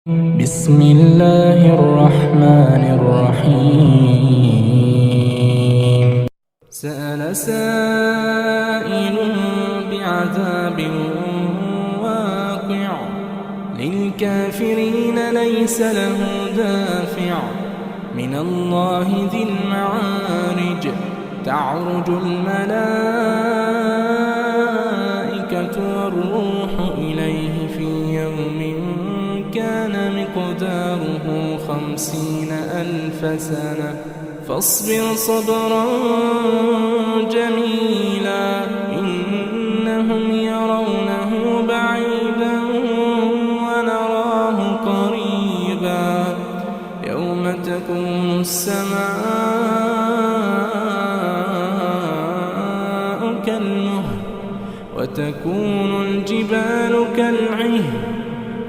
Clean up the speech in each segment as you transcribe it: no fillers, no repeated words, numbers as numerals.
بسم الله الرحمن الرحيم. سأل سائل بعذاب واقع للكافرين ليس له دافع من الله ذي المعارج تعرج الملائكة والروح إليه في يوم كان مقداره 50,000 سنة فاصبر صبرا جميلا إنهم يرونه بعيدا ونراه قريبا يوم تكون السماء كالمهل وتكون الجبال كالعهن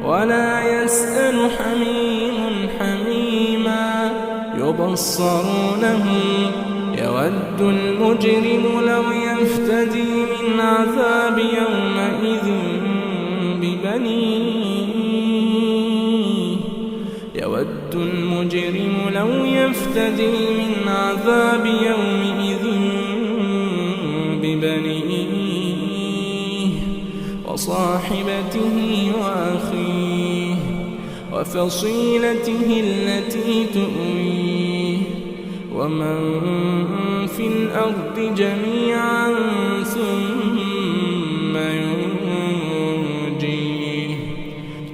ولا يسأل حميم حميما يبصرونهم يود المجرم لو يفتدي من عذاب يومئذ ببنيه يود المجرم لو يفتدي من عذاب يومئذ ببنيه وصاحبته وأخيه وفصيلته التي تؤويه ومن في الأرض جميعا ثم ينجيه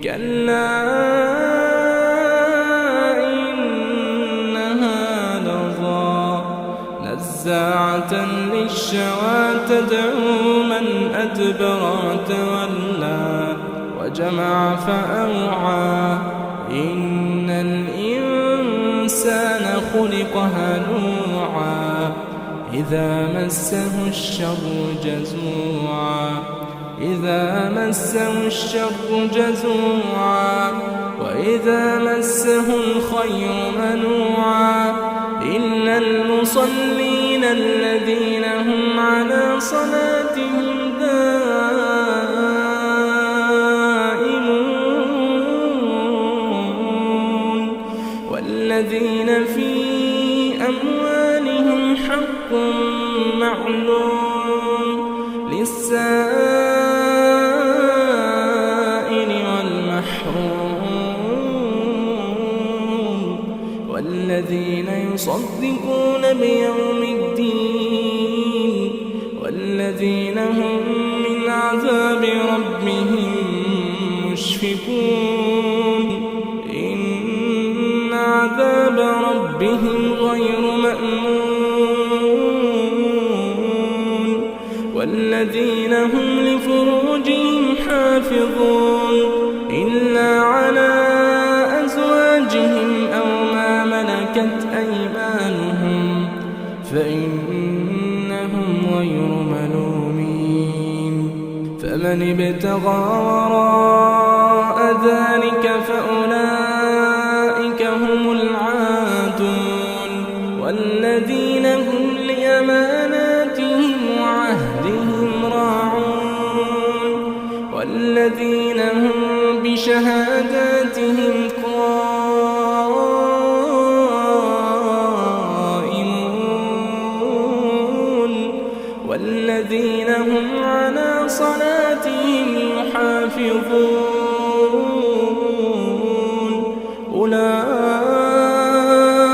كلا إنها لظى نزاعة للشوى تدعو من أدبر وتولى وجمع فأوعى إن الإنسان خلق هلوعا إذا مسه الشر جزوعا وإذا مسه الخير منوعا إلا المصلين الذين هم على صلاتهم دائمون والذين في أموالهم حق معلوم للسائل والمحروم والذين يصدقون بيوم الدين والذين هم من عذاب ربهم مشفقون إن عذاب ربهم غير مأمون والذين هم لفروجهم حافظون إلا على أزواجهم أو ما ملكت أيمانهم فإنهم غير ملومين فمن ابتغى وراء ذلك فأولئك هم العادون والذين هم لأماناتهم وعهدهم راعون والذين هم بشهاداتهم قائمون والذين هم على صلاتهم يحافظون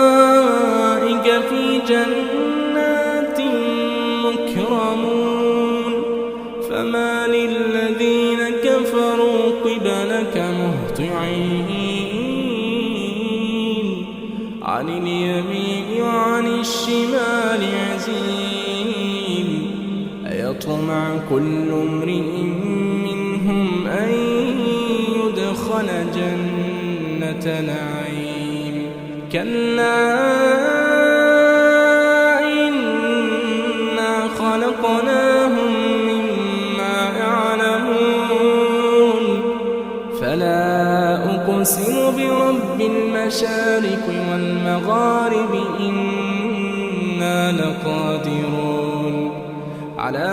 أولئك في جنات مكرمون فما للذين كفروا قبلك مهطعين عن اليمين وعن الشمال عزين أيطمع كل امرئ منهم أن يدخل جنة نعيم كلا إنا خلقناهم مما يعلمون فلا أقسم برب المشارق والمغارب إنا لقادرون على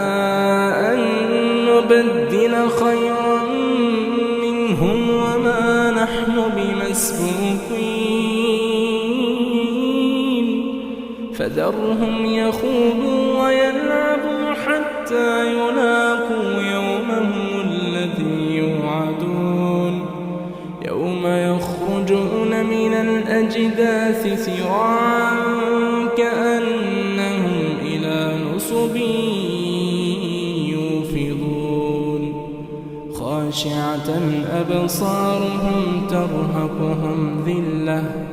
أن نبدل خيرا منهم وما نحن بمسبوقين فذرهم يخوضوا ويلعبوا حتى يلاقوا يومهم الذي يوعدون يوم يخرجون من الأجداث سراعا كأنهم إلى نصب يوفضون خاشعة أبصارهم ترهقهم ذلة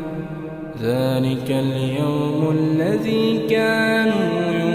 ذلك اليوم الذي كانوا